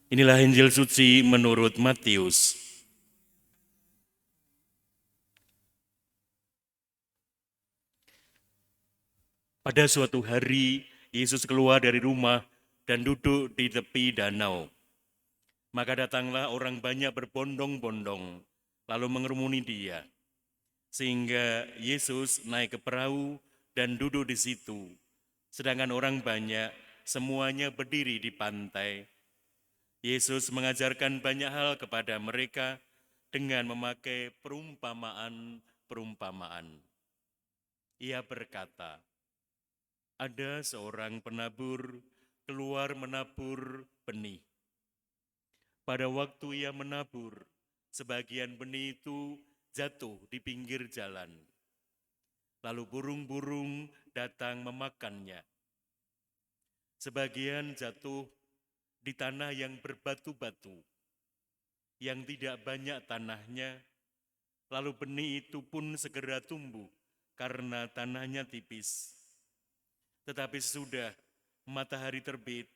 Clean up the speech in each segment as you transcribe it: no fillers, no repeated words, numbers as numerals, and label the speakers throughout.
Speaker 1: Inilah Injil suci menurut Matius. Pada suatu hari, Yesus keluar dari rumah dan duduk di tepi danau. Maka datanglah orang banyak berbondong-bondong, lalu mengerumuni dia. Sehingga Yesus naik ke perahu dan duduk di situ. Sedangkan orang banyak semuanya berdiri di pantai. Yesus mengajarkan banyak hal kepada mereka dengan memakai perumpamaan-perumpamaan. Ia berkata, ada seorang penabur keluar menabur benih. Pada waktu ia menabur, sebagian benih itu jatuh di pinggir jalan. Lalu burung-burung datang memakannya. Sebagian jatuh di tanah yang berbatu-batu, yang tidak banyak tanahnya, lalu benih itu pun segera tumbuh karena tanahnya tipis. Tetapi sesudah matahari terbit,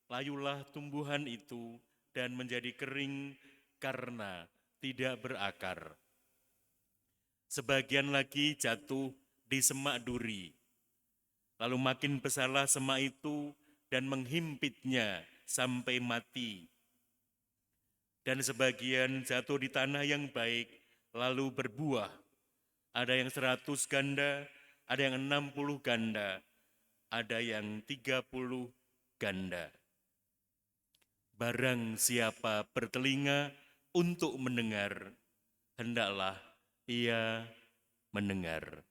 Speaker 1: layulah tumbuhan itu dan menjadi kering karena tidak berakar. Sebagian lagi jatuh di semak duri. Lalu makin besarlah semak itu dan menghimpitnya sampai mati. Dan sebagian jatuh di tanah yang baik, lalu berbuah. Ada yang 100 ganda, ada yang 60 ganda, ada yang 30 ganda. Barang siapa bertelinga untuk mendengar, hendaklah ia mendengar.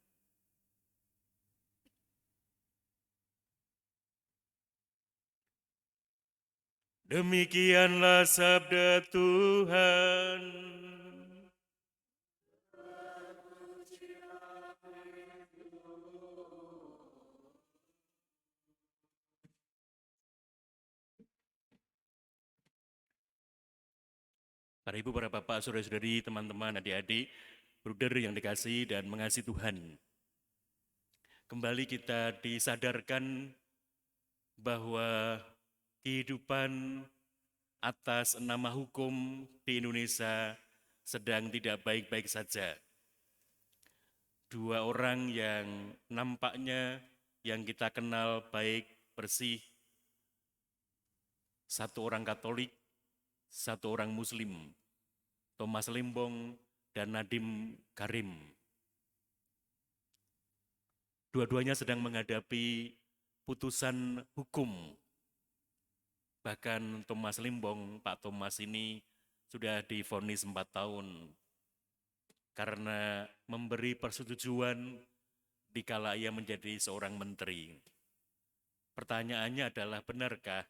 Speaker 1: Demikianlah sabda Tuhan. Para ibu, para bapak, saudara-saudari, teman-teman, adik-adik, bruder yang dikasihi dan mengasihi Tuhan. Kembali kita disadarkan bahwa kehidupan atas nama hukum di Indonesia sedang tidak baik-baik saja. Dua orang yang nampaknya yang kita kenal baik, bersih, satu orang Katolik, satu orang Muslim, Thomas Lembong dan Nadiem Karim. Dua-duanya sedang menghadapi putusan hukum. Bahkan Thomas Lembong, Pak Thomas ini sudah divonis 4 tahun karena memberi persetujuan dikala ia menjadi seorang menteri. Pertanyaannya adalah, benarkah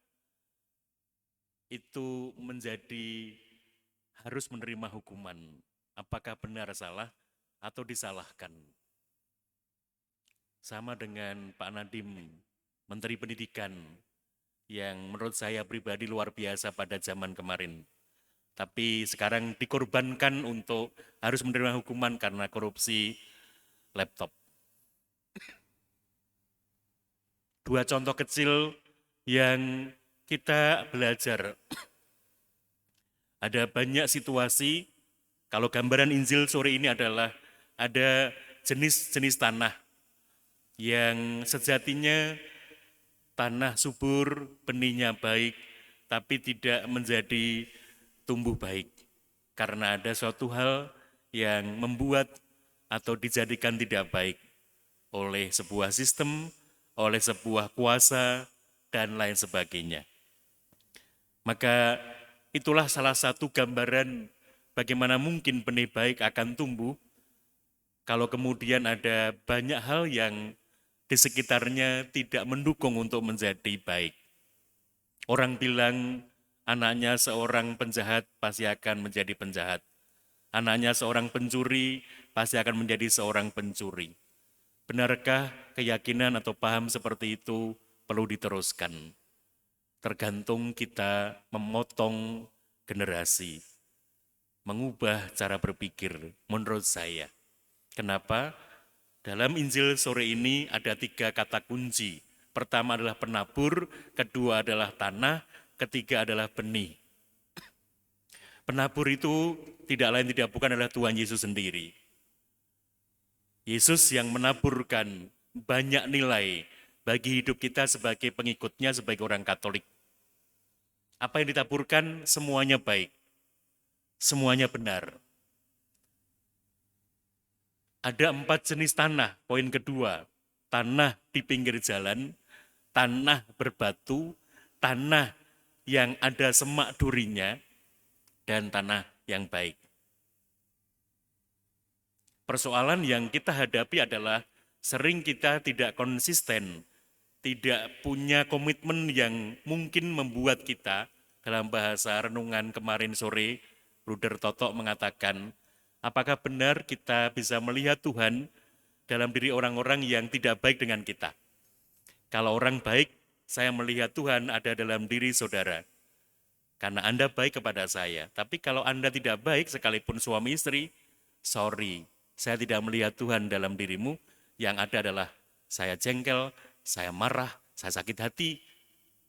Speaker 1: itu menjadi harus menerima hukuman? Apakah benar salah atau disalahkan? Sama dengan Pak Nadiem, Menteri Pendidikan, yang menurut saya pribadi luar biasa pada zaman kemarin. Tapi sekarang dikorbankan untuk harus menerima hukuman karena korupsi laptop. Dua contoh kecil yang kita belajar. Ada banyak situasi, kalau gambaran Injil sore ini adalah ada jenis-jenis tanah yang sejatinya tanah subur, benihnya baik, tapi tidak menjadi tumbuh baik. Karena ada suatu hal yang membuat atau dijadikan tidak baik oleh sebuah sistem, oleh sebuah kuasa, dan lain sebagainya. Maka itulah salah satu gambaran bagaimana mungkin benih baik akan tumbuh kalau kemudian ada banyak hal yang di sekitarnya tidak mendukung untuk menjadi baik. Orang bilang anaknya seorang penjahat pasti akan menjadi penjahat. Anaknya seorang pencuri pasti akan menjadi seorang pencuri. Benarkah keyakinan atau paham seperti itu perlu diteruskan? Tergantung kita memotong generasi, mengubah cara berpikir menurut saya. Kenapa? Dalam Injil sore ini ada 3 kata kunci. Pertama adalah penabur, kedua adalah tanah, ketiga adalah benih. Penabur itu tidak lain tidak bukan adalah Tuhan Yesus sendiri. Yesus yang menaburkan banyak nilai bagi hidup kita sebagai pengikutnya, sebagai orang Katolik. Apa yang ditaburkan semuanya baik, semuanya benar. Ada 4 jenis tanah. Poin kedua, tanah di pinggir jalan, tanah berbatu, tanah yang ada semak durinya, dan tanah yang baik. Persoalan yang kita hadapi adalah sering kita tidak konsisten, tidak punya komitmen yang mungkin membuat kita, dalam bahasa renungan kemarin sore, Bruder Toto mengatakan, apakah benar kita bisa melihat Tuhan dalam diri orang-orang yang tidak baik dengan kita? Kalau orang baik, saya melihat Tuhan ada dalam diri saudara. Karena Anda baik kepada saya. Tapi kalau Anda tidak baik, sekalipun suami istri, sorry, saya tidak melihat Tuhan dalam dirimu. Yang ada adalah saya jengkel, saya marah, saya sakit hati.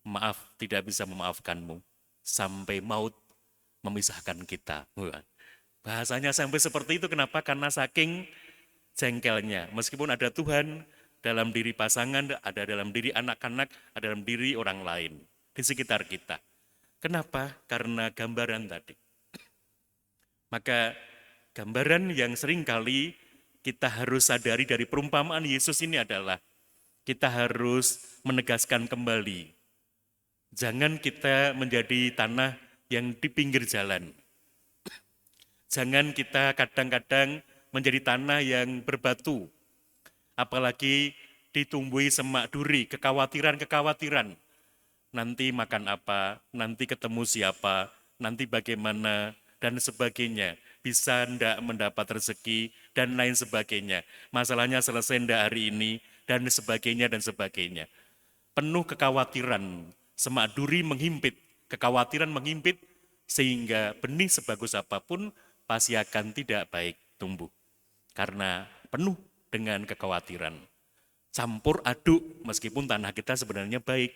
Speaker 1: Maaf, tidak bisa memaafkanmu. Sampai maut memisahkan kita. Bahasanya sampai seperti itu, kenapa? Karena saking jengkelnya. Meskipun ada Tuhan dalam diri pasangan, ada dalam diri anak-anak, ada dalam diri orang lain di sekitar kita. Kenapa? Karena gambaran tadi. Maka gambaran yang sering kali kita harus sadari dari perumpamaan Yesus ini adalah kita harus menegaskan kembali. Jangan kita menjadi tanah yang di pinggir jalan. Jangan kita kadang-kadang menjadi tanah yang berbatu. Apalagi ditumbuhi semak duri, kekhawatiran-kekhawatiran. Nanti makan apa, nanti ketemu siapa, nanti bagaimana, dan sebagainya. Bisa ndak mendapat rezeki, dan lain sebagainya. Masalahnya selesai ndak hari ini, dan sebagainya, dan sebagainya. Penuh kekhawatiran, semak duri menghimpit, kekhawatiran menghimpit, sehingga benih sebagus apapun pasti akan tidak baik tumbuh. Karena penuh dengan kekhawatiran. Campur aduk, meskipun tanah kita sebenarnya baik.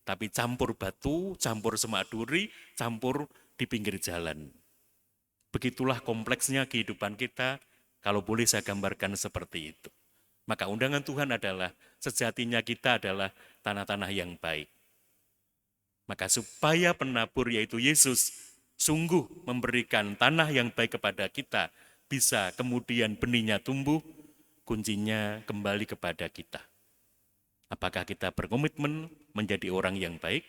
Speaker 1: Tapi campur batu, campur semak duri, campur di pinggir jalan. Begitulah kompleksnya kehidupan kita, kalau boleh saya gambarkan seperti itu. Maka undangan Tuhan adalah, sejatinya kita adalah tanah-tanah yang baik. Maka supaya penabur yaitu Yesus, sungguh memberikan tanah yang baik kepada kita, bisa kemudian benihnya tumbuh, kuncinya kembali kepada kita. Apakah kita berkomitmen menjadi orang yang baik,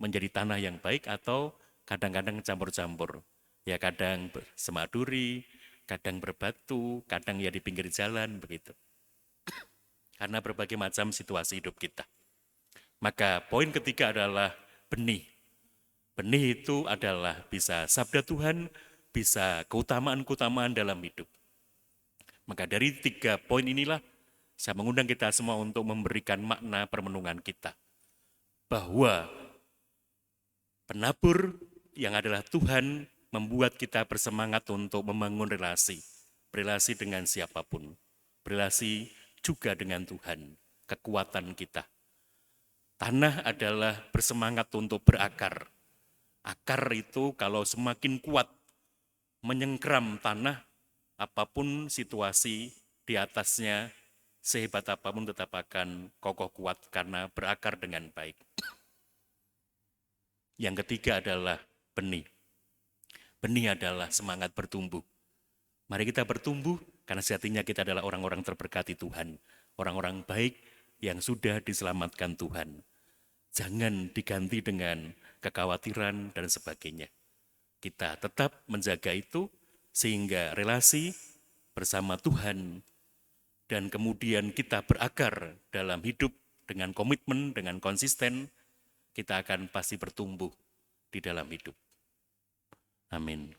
Speaker 1: menjadi tanah yang baik, atau kadang-kadang campur-campur. Ya kadang semak duri, kadang berbatu, kadang ya di pinggir jalan, begitu. Karena berbagai macam situasi hidup kita. Maka poin ketiga adalah benih. Benih itu adalah bisa sabda Tuhan, bisa keutamaan-keutamaan dalam hidup. Maka dari 3 poin inilah, saya mengundang kita semua untuk memberikan makna permenungan kita. Bahwa penabur yang adalah Tuhan membuat kita bersemangat untuk membangun relasi. Relasi dengan siapapun. Relasi juga dengan Tuhan. Kekuatan kita. Tanah adalah bersemangat untuk berakar. Akar itu kalau semakin kuat menyengkram tanah, apapun situasi di atasnya, sehebat apapun tetap akan kokoh kuat karena berakar dengan baik. Yang ketiga adalah benih. Benih adalah semangat bertumbuh. Mari kita bertumbuh karena sejatinya kita adalah orang-orang terberkati Tuhan. Orang-orang baik yang sudah diselamatkan Tuhan. Jangan diganti dengan kekhawatiran dan sebagainya. Kita tetap menjaga itu sehingga relasi bersama Tuhan dan kemudian kita berakar dalam hidup dengan komitmen, dengan konsisten, kita akan pasti bertumbuh di dalam hidup. Amin.